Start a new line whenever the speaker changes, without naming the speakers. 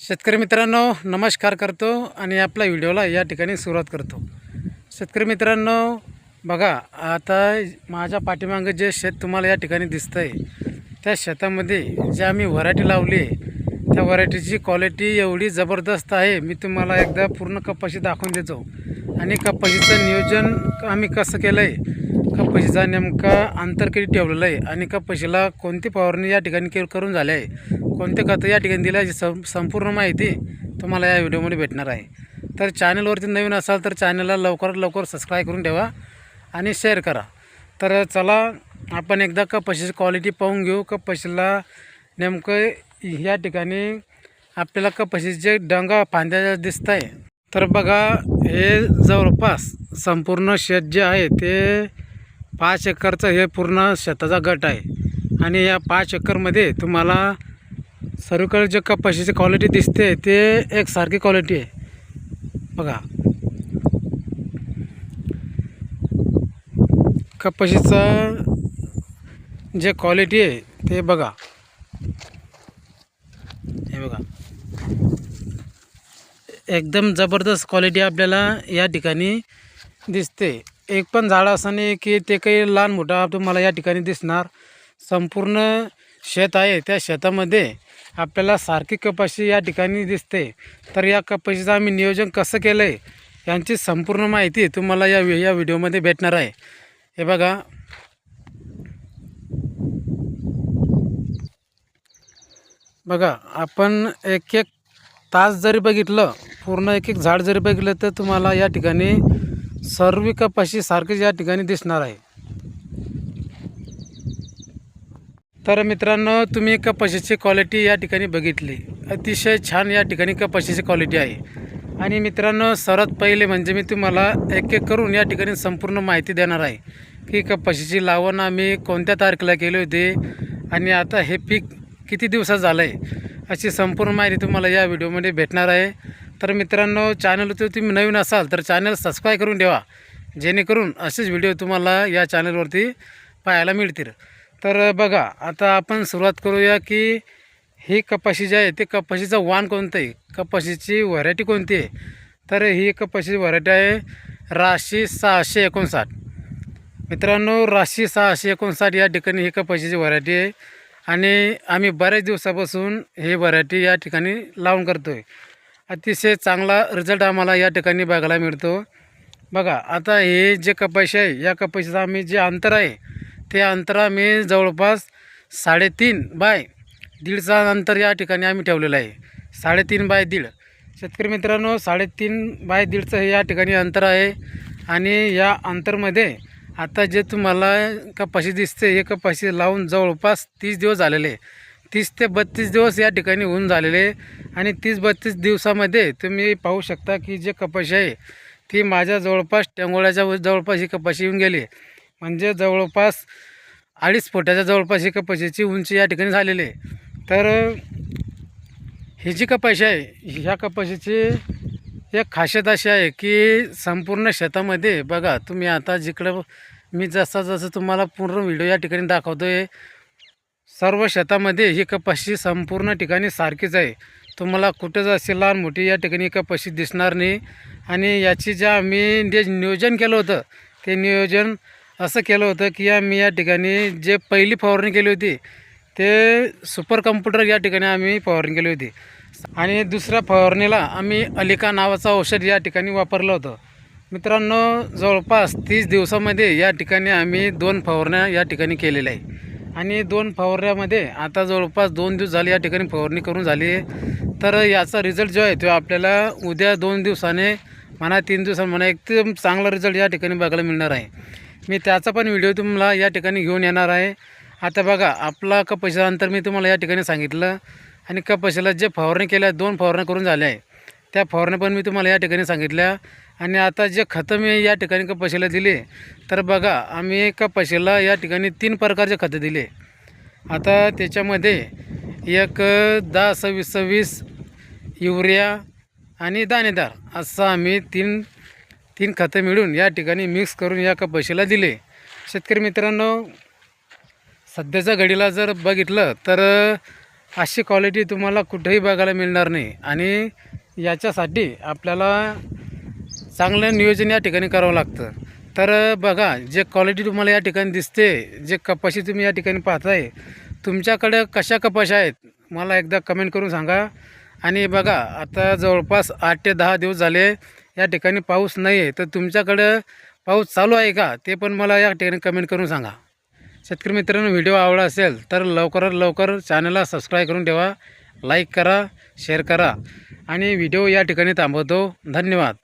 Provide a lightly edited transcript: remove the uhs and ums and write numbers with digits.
शेतकरी मित्रांनो नमस्कार करतो आणि आपल्या व्हिडिओला या ठिकाणी सुरुवात करतो। शेतकरी मित्रांनो बघा, आता माझ्या पाठीमागे जे शेत तुम्हाला या ठिकाणी दिसतंय त्या शेतामध्ये जे आम्ही व्हरायटी लावली आहे त्या व्हरायटीची क्वालिटी एवढी ज़बरदस्त आहे। मी तुम्हाला एकदा पूर्ण कपाशी दाखवून देतो आणि कपाशीचं नियोजन आम्ही कसं केलं आहे, कपाशीचा नेमका अंतर किती ठेवलेलं आहे आणि कपाशीला कोणती फवारणी या ठिकाणी करून झाली आहे, कोणते खतं या ठिकाणी दिलं याची संपूर्ण माहिती तुम्हाला या व्हिडिओमध्ये भेटणार आहे। तर चॅनलवरती नवीन असाल तर चॅनलला लवकरात लवकर सबस्क्राईब करून ठेवा आणि शेअर करा। तर चला आपण एकदा कपाशीची क्वालिटी पाहून घेऊ। कपाशीला नेमकं या ठिकाणी आपल्याला कपाशीचे डंगा फांद्या दिसत आहे। तर बघा, हे जवळपास संपूर्ण शेत जे आहे ते 5 एकरचं हे पूर्ण शेताचा गट आहे आणि या 5 एकरमध्ये तुम्हाला सर्वकडे जे कपाशीची क्वालिटी दिसते ते एकसारखी क्वालिटी आहे। बघा, कपाशीचा जे क्वालिटी आहे ते बघा, हे बघा एकदम ज़बरदस्त क्वालिटी आपल्याला या ठिकाणी दिसते। एक पण झाड असं नाही की ते काही लहान मोठा तुम्हाला या ठिकाणी दिसणार। संपूर्ण शेत आहे, त्या शेतामध्ये आपल्याला सारखी कपाशी या ठिकाणी दिसते। तर या कपाशीचं आम्ही नियोजन कसं केलं आहे यांची संपूर्ण माहिती तुम्हाला या व्हिडिओमध्ये भेटणार आहे। हे बघा, बघा आपण एक एक तास जरी बघितलं, पूर्ण एक एक झाड जरी बघितलं तर तुम्हाला या ठिकाणी सर्व कपाशी सारखीच या ठिकाणी दिसणार आहे। तर मित्रांनो, तुम्ही कपाशीची क्वालिटी या ठिकाणी बघितली, अतिशय छान या ठिकाणी कपाशीची क्वालिटी आहे। आणि मित्रांनो, सर्वात पहिले म्हणजे मी तुम्हाला एक एक करून या ठिकाणी संपूर्ण माहिती देणार आहे की कपाशीची लावण आम्ही कोणत्या तारखेला केली होती आणि आता हे पीक किती दिवसात झालं आहे, अशी संपूर्ण माहिती तुम्हाला या व्हिडिओमध्ये भेटणार आहे। तर मित्रांनो, चॅनलवर तुम्ही नवीन असाल तर चॅनल सबस्क्राईब करून ठेवा, जेणेकरून असेच व्हिडिओ तुम्हाला या चॅनलवरती पाहायला मिळतील। तर बघा, आता आपण सुरुवात करूया की ही कपाशी जी आहे ते कपाशीचं वाण कोणतं आहे, कपाशीची व्हरायटी कोणती आहे। तर ही कपाशीची व्हरायटी आहे राशी 659। मित्रांनो, राशी 659 या ठिकाणी ही कपाशीची व्हरायटी आहे आणि आम्ही बऱ्याच दिवसापासून ही व्हरायटी या ठिकाणी लावून करतो आहे। अतिशय चांगला रिझल्ट आम्हाला या ठिकाणी बघायला मिळतो। बघा, आता हे जे कपाशी आहे या कपाशीचं आम्ही जे अंतर आहे ते अंतर आम्ही जवळपास 3.5 बाय 1.5चा अंतर या ठिकाणी आम्ही ठेवलेलं आहे। 3.5 बाय 1.5 शेतकरी मित्रांनो, 3.5 बाय 1.5चं हे या ठिकाणी अंतर आहे। आणि या अंतरमध्ये आता जे तुम्हाला कपाशी दिसते हे कपाशी लावून जवळपास 30 दिवस झालेले, 30 ते 32 दिवस या ठिकाणी होऊन झालेले। आणि 30-32 दिवसामध्ये तुम्ही पाहू शकता की जे कपाशी आहे ती माझ्या जवळपास टेंगोळ्याच्या जवळपास ही कपाशी येऊन गेली, म्हणजे जवळपास 2.5 फुटाच्या जवळपास ही कपाशीची उंची या ठिकाणी झालेली आहे। तर ही जी कपाशी आहे ह्या कपाशीची एक खासियत अशी आहे की संपूर्ण शेतामध्ये बघा, तुम्ही आता जिकडं मी जसं तुम्हाला पूर्ण व्हिडिओ या ठिकाणी दाखवतो आहे, सर्व शेतामध्ये ही कपाशी संपूर्ण ठिकाणी सारखीच आहे। तुम्हाला कुठंच अशी लहान मोठी या ठिकाणी कपाशी दिसणार नाही। आणि याची जे आम्ही जे नियोजन केलं होतं ते नियोजन असं केलं होतं की आम्ही या ठिकाणी जे पहिली फवारणी केली होती ते सुपर कम्प्युटर या ठिकाणी आम्ही फवारणी केली होती आणि दुसऱ्या फवारणीला आम्ही अलिका नावाचं औषध या ठिकाणी वापरलं होतं। मित्रांनो, जवळपास 30 दिवसामध्ये या ठिकाणी आम्ही 2 फवारण्या या ठिकाणी केलेल्या आहे आणि 2 फवारण्यामध्ये आता जवळपास 2 दिवस झाले या ठिकाणी फवारणी करून झाली आहे। तर याचा रिझल्ट जो आहे तो आपल्याला उद्या 2 दिवसाने म्हणा 3 दिवसांनी म्हणा एकदम चांगला रिझल्ट या ठिकाणी बघायला मिळणार आहे। मी त्याचा पण व्हिडिओ तुम्हाला या ठिकाणी घेऊन येणार आहे। आता बघा, आपला कपाशीचं अंतर मी तुम्हाला या ठिकाणी सांगितलं आणि कपाशीला जे फवारणी केल्या 2 फवारण्या करून झाल्या आहे त्या फवारण्या पण मी तुम्हाला या ठिकाणी सांगितल्या। आणि आता जे खतं मी या ठिकाणी कपाशीला दिले, तर बघा आम्ही कपाशीला या ठिकाणी 3 प्रकारचे खतं दिले। आता त्याच्यामध्ये एक 10-26-26 युरिया आणि दाणेदार असं आम्ही तीन खतं मिळून या ठिकाणी मिक्स करून या कपाशीला दिले। शेतकरी मित्रांनो, सध्याच्या घडीला जर बघितलं तर अशी क्वालिटी तुम्हाला कुठेही बघायला मिळणार नाही. आणि याच्यासाठी आपल्याला चांगलं नियोजन या ठिकाणी करावं लागतं. तर बघा, जे क्वालिटी तुम्हाला या ठिकाणी दिसते, जे कपाशी तुम्ही या ठिकाणी पाहताय, तुमच्याकडे कशा कपाशी आहेत मला एकदा कमेंट करून सांगा. आणि बघा, आता जवळपास 8 ते 10 दिवस झाले या ठिकाणी पाऊस नाही आहे, तर तुमच्याकडं पाऊस चालू आहे का ते पण मला या ठिकाणी कमेंट करून सांगा. शेतकरी मित्रांनो, व्हिडिओ आवडला असेल तर लवकरात लवकर चॅनलला सबस्क्राईब करून ठेवा, लाईक करा, शेअर करा आणि व्हिडिओ या ठिकाणी थांबवतो. धन्यवाद.